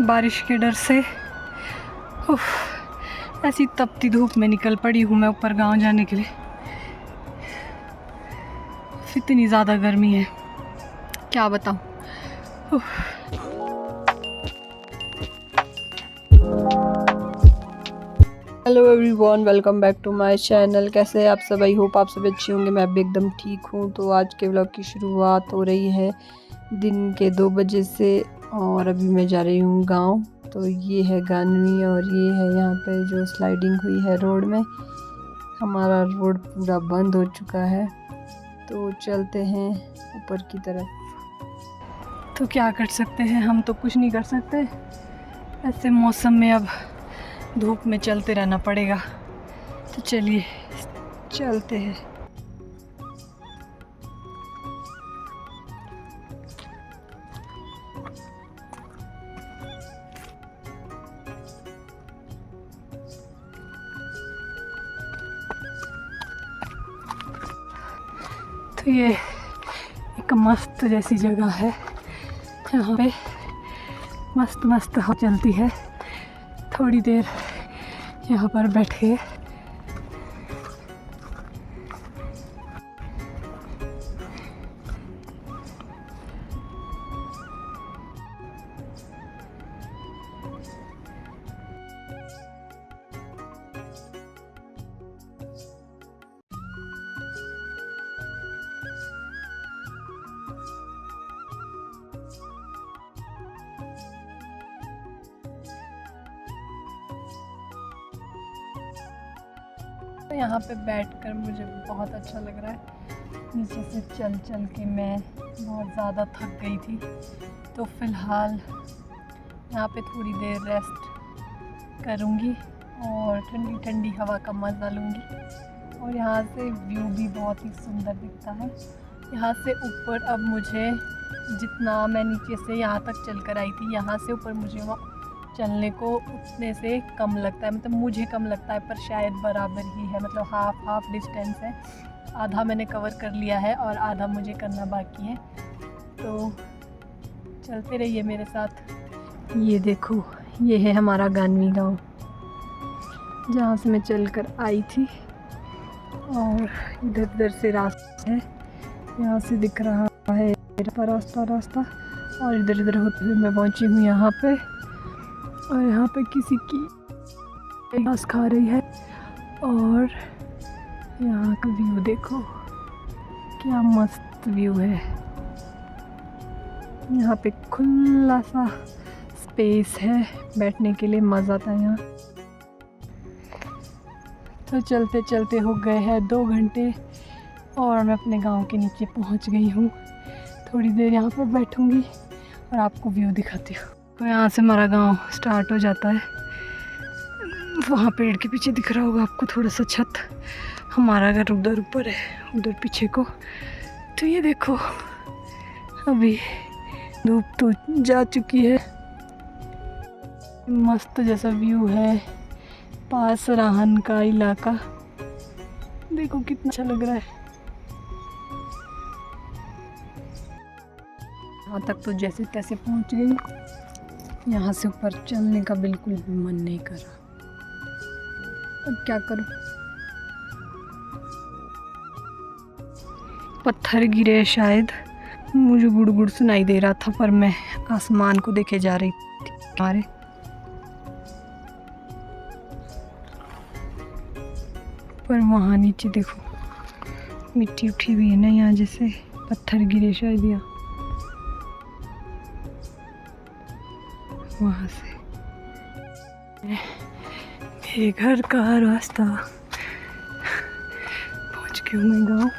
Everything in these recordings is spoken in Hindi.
बारिश के डर से ऐसी तपती धूप में निकल पड़ी हूँ मैं ऊपर गांव जाने के लिए। इतनी ज़्यादा गर्मी है, क्या बताऊँ। Hello everyone, welcome back to my channel. कैसे हैं आप सब? आई होप आप सब अच्छे होंगे। मैं भी एकदम ठीक हूँ। तो आज के व्लॉग की शुरुआत हो रही है दिन के 2 बजे से और अभी मैं जा रही हूँ गांव। तो ये है गानवी और ये है यहाँ पे जो स्लाइडिंग हुई है रोड में। हमारा रोड पूरा बंद हो चुका है, तो चलते हैं ऊपर की तरफ। तो क्या कर सकते हैं, हम तो कुछ नहीं कर सकते। ऐसे मौसम में अब धूप में चलते रहना पड़ेगा। तो चलिए चलते हैं। तो ये एक मस्त जैसी जगह है जहाँ पे मस्त मस्त हवा चलती है। थोड़ी देर यहाँ पर बैठे तो यहाँ पे बैठकर मुझे बहुत अच्छा लग रहा है। नीचे से चल चल के मैं बहुत ज़्यादा थक गई थी, तो फ़िलहाल यहाँ पे थोड़ी देर रेस्ट करूँगी और ठंडी ठंडी हवा का मज़ा लूँगी। और यहाँ से व्यू भी बहुत ही सुंदर दिखता है। यहाँ से ऊपर अब मुझे जितना मैं नीचे से यहाँ तक चल कर आई थी, यहाँ से ऊपर मुझे वहाँ चलने को उतने से कम लगता है। मतलब मुझे कम लगता है, पर शायद बराबर ही है। मतलब हाफ डिस्टेंस है। आधा मैंने कवर कर लिया है और आधा मुझे करना बाकी है। तो चलते रहिए मेरे साथ। ये देखो, ये है हमारा गानवी गांव जहाँ से मैं चल कर आई थी। और इधर से रास्ता है, यहाँ से दिख रहा है रास्ता। और इधर होते हुए मैं पहुँची हूँ यहाँ पे। और यहाँ पे किसी की घास खा रही है। और यहाँ का व्यू देखो, क्या मस्त व्यू है। यहाँ पे खुला सा स्पेस है बैठने के लिए, मज़ा आता है यहाँ। तो चलते चलते हो गए हैं 2 घंटे और मैं अपने गांव के नीचे पहुँच गई हूँ। थोड़ी देर यहाँ पर बैठूँगी और आपको व्यू दिखाती हूँ। तो यहाँ से हमारा गांव स्टार्ट हो जाता है। वहाँ पेड़ के पीछे दिख रहा होगा आपको थोड़ा सा छत। हमारा घर उधर ऊपर है, उधर पीछे को। तो ये देखो, अभी धूप तो जा चुकी है। मस्त जैसा व्यू है, पास राहन का इलाका। देखो कितना अच्छा लग रहा है। यहाँ तक तो जैसे तैसे पहुँच गई। यहाँ से ऊपर चलने का बिल्कुल भी मन नहीं कर रहा। अब क्या करूँ, पत्थर गिरे शायद। मुझे गुड़ सुनाई दे रहा था, पर मैं आसमान को देखे जा रही थी हमारे। पर वहाँ नीचे देखो, मिट्टी उठी हुई है ना, यहाँ जैसे पत्थर गिरे शायद यहाँ। वहाँ से मेरे घर का रास्ता पहुँच के मैं गाँव।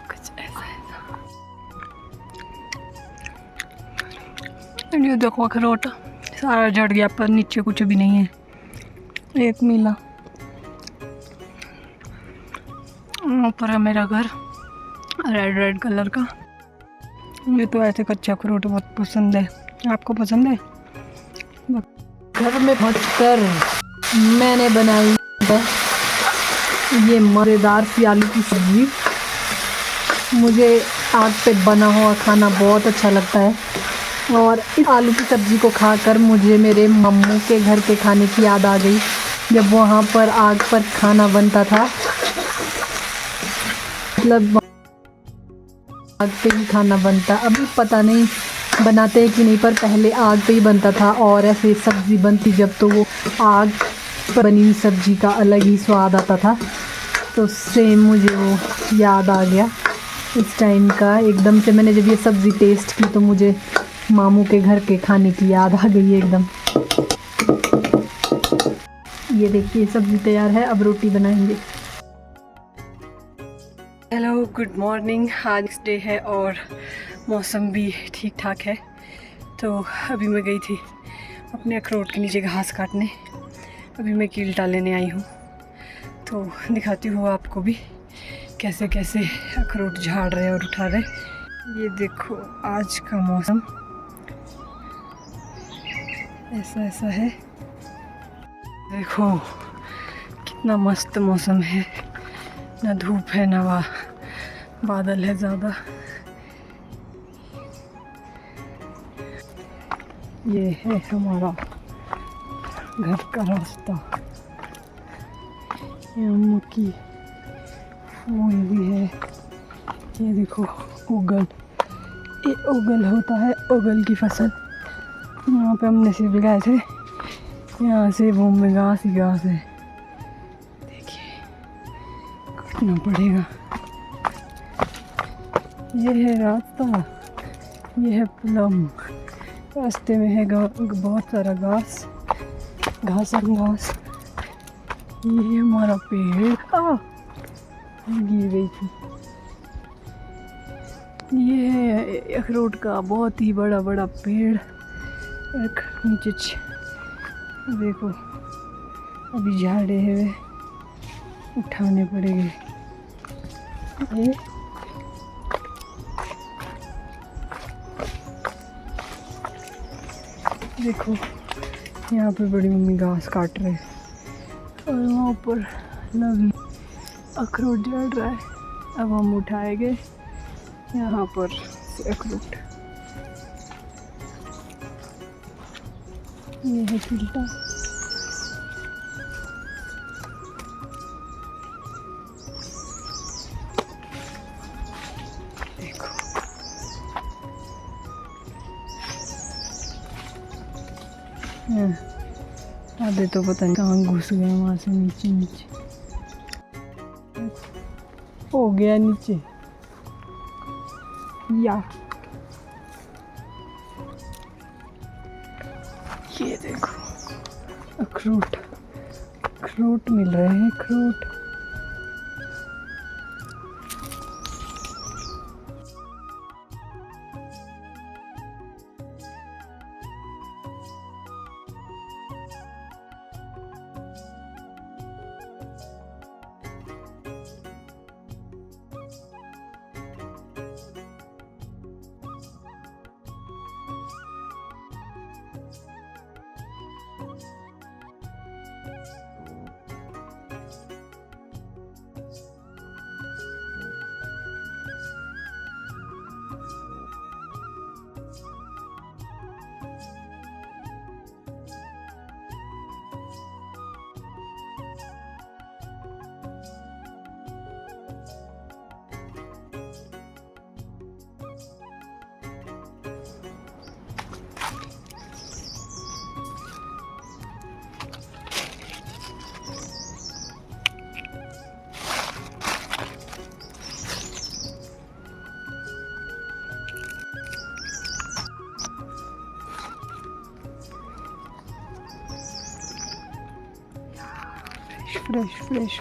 कुछ ऐसा है। ये देखो अखरोट सारा झड़ गया, पर नीचे कुछ भी नहीं है, एक मिला। ऊपर है मेरा घर, रेड कलर का। मुझे तो ऐसे कच्चा अखरोट बहुत पसंद है। आपको पसंद है? घर में पहुंचकर मैंने बनाई है ये मज़ेदार सी आलू की सब्ज़ी। मुझे आग पे बना हुआ खाना बहुत अच्छा लगता है, और इस आलू की सब्ज़ी को खाकर मुझे मेरे मम्मू के घर के खाने की याद आ गई, जब वहाँ पर आग पर खाना बनता था। मतलब आग पे ही खाना बनता, अभी पता नहीं बनाते हैं कि नहीं, पर पहले आग पे ही बनता था। और ऐसे सब्ज़ी बनती जब, तो वो आग पर बनी हुई सब्ज़ी का अलग ही स्वाद आता था। तो सेम मुझे वो याद आ गया इस टाइम का। एकदम से मैंने जब ये सब्ज़ी टेस्ट की तो मुझे मामू के घर के खाने की याद आ गई एकदम। ये देखिए सब्ज़ी तैयार है, अब रोटी बनाएंगे। Hello, good morning. आज डे है और मौसम भी ठीक ठाक है। तो अभी मैं गई थी अपने अखरोट के नीचे घास काटने। अभी मैं कीलटा लेने आई हूँ, तो दिखाती हूँ आपको भी कैसे कैसे अखरोट झाड़ रहे और उठा रहे। ये देखो आज का मौसम ऐसा है। देखो कितना मस्त मौसम है, ना धूप है ना बादल है ज़्यादा। ये है हमारा घर का रास्ता। यहाँ मक्की फूल भी है। ये देखो उगल, ये उगल होता है, उगल की फसल। यहाँ पे हमने सिर्फ लगाए थे, यहाँ से वो में घास ही घास है। देखिए काटना पड़ेगा। ये है रास्ता, ये है प्लम। रास्ते में है बहुत सारा घास और घास। ये हमारा पेड़ गिर गई थी। ये है अखरोट का बहुत ही बड़ा पेड़। एक नीचे देखो अभी झाड़े हैं, उठाने पड़ेंगे। ये देखो यहाँ पे बड़ी मम्मी घास काट रहे हैं, और वहाँ पर नवी अखरोट जड़ रहा है। अब हम उठाएंगे यहाँ पर अखरोट। ये है कीलटा। देखो आधे तो पता नहीं कहाँ घुस गए, वहाँ से नीचे हो गया नीचे। या ये देखो अखरोट मिल रहे हैं, अखरोट। फ्रेश।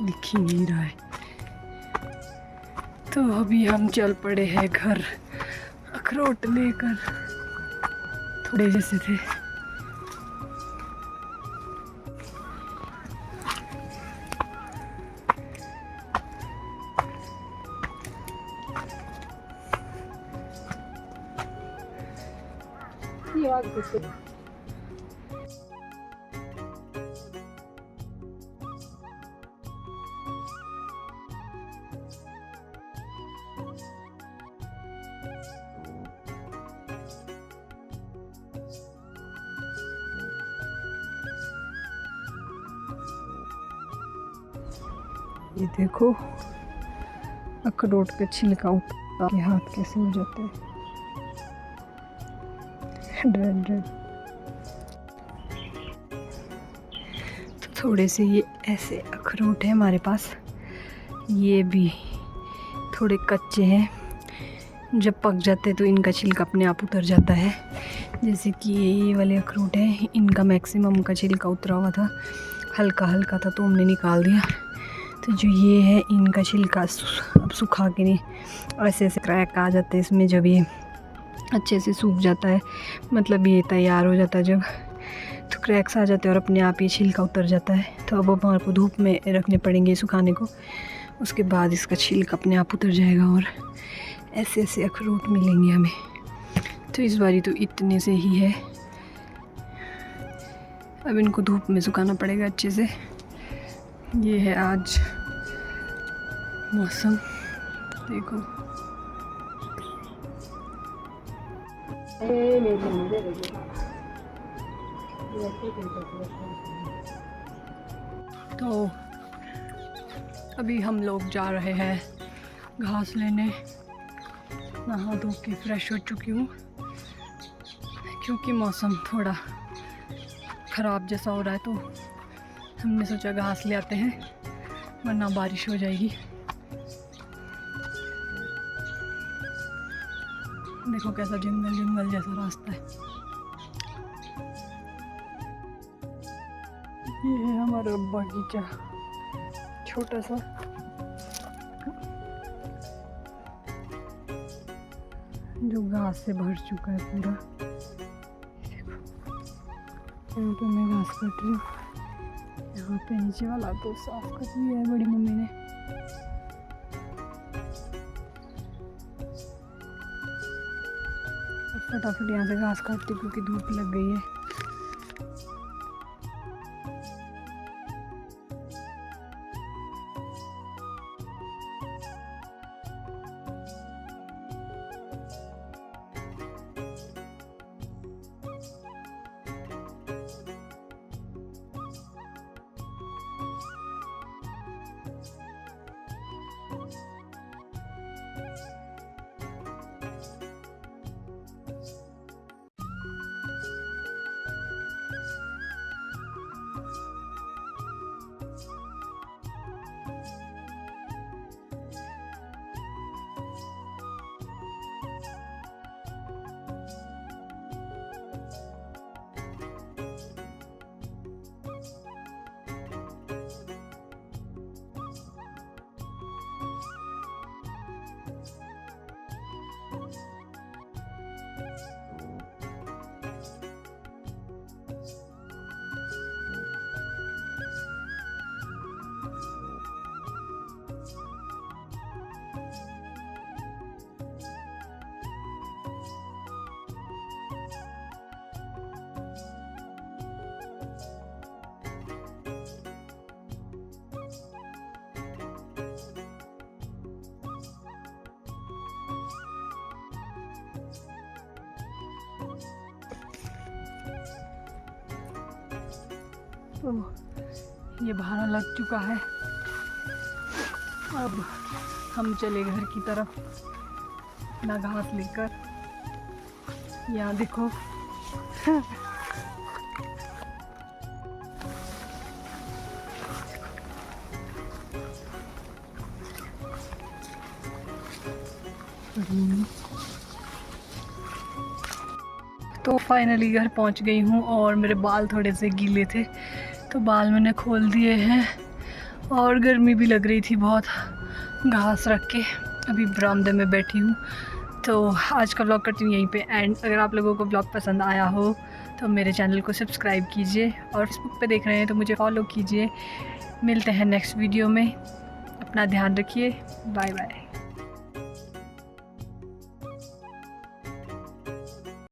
दिख ही नहीं रहा है। तो अभी हम चल पड़े हैं घर अखरोट लेकर। थोड़े जैसे थे। ये देखो अखरोट का छिलका उतार के हाथ कैसे हो जाता है रेड रेड। तो थोड़े से ये ऐसे अखरोट है हमारे पास, ये भी थोड़े कच्चे हैं, जब पक जाते हैं तो इनका छिलका अपने आप उतर जाता है। जैसे कि ये वाले अखरोट हैं, इनका मैक्सिमम का छिलका उतरा हुआ था, हल्का हल्का था तो हमने निकाल दिया। तो जो ये है इनका छिलका अब सुखा के नहीं, ऐसे ऐसे क्रैक आ जाते हैं इसमें जब ये अच्छे से सूख जाता है, मतलब ये तैयार हो जाता है जब, तो क्रैक्स आ जाते हैं और अपने आप ये छिलका उतर जाता है। तो अब हमारे को धूप में रखने पड़ेंगे सुखाने को, उसके बाद इसका छिलका अपने आप उतर जाएगा और ऐसे ऐसे अखरोट मिलेंगे हमें। तो इस बारी तो इतने से ही है, अब इनको धूप में सुखाना पड़ेगा अच्छे से। ये है आज मौसम, देखो तो अभी हम लोग जा रहे हैं घास लेने। नहा धो के फ्रेश हो चुकी हूँ क्योंकि मौसम थोड़ा ख़राब जैसा हो रहा है, तो हमने सोचा घास ले आते हैं वरना बारिश हो जाएगी। देखो कैसा जंगल जंगल जैसा रास्ता है। ये है हमारा बगीचा, छोटा सा, जो घास से भर चुका है पूरा। यहाँ पे मैं घास काट रही हूँ, यहाँ पे नीचे वाला तो साफ कर दिया है बड़ी मम्मी ने। फटाफट यहाँ से घास काटती क्योंकि धूप लग गई है। तो ये भाड़ा लग चुका है, अब हम चले घर की तरफ ना घास लेकर। यहाँ देखो तो फाइनली घर पहुंच गई हूँ और मेरे बाल थोड़े से गीले थे तो बाल मैंने खोल दिए हैं और गर्मी भी लग रही थी बहुत, घास रख के अभी बरामदे में बैठी हूँ। तो आज का व्लॉग करती हूँ यहीं पे एंड। अगर आप लोगों को व्लॉग पसंद आया हो तो मेरे चैनल को सब्सक्राइब कीजिए और फेसबुक पे देख रहे हैं तो मुझे फॉलो कीजिए। मिलते हैं नेक्स्ट वीडियो में, अपना ध्यान रखिए, बाय बाय।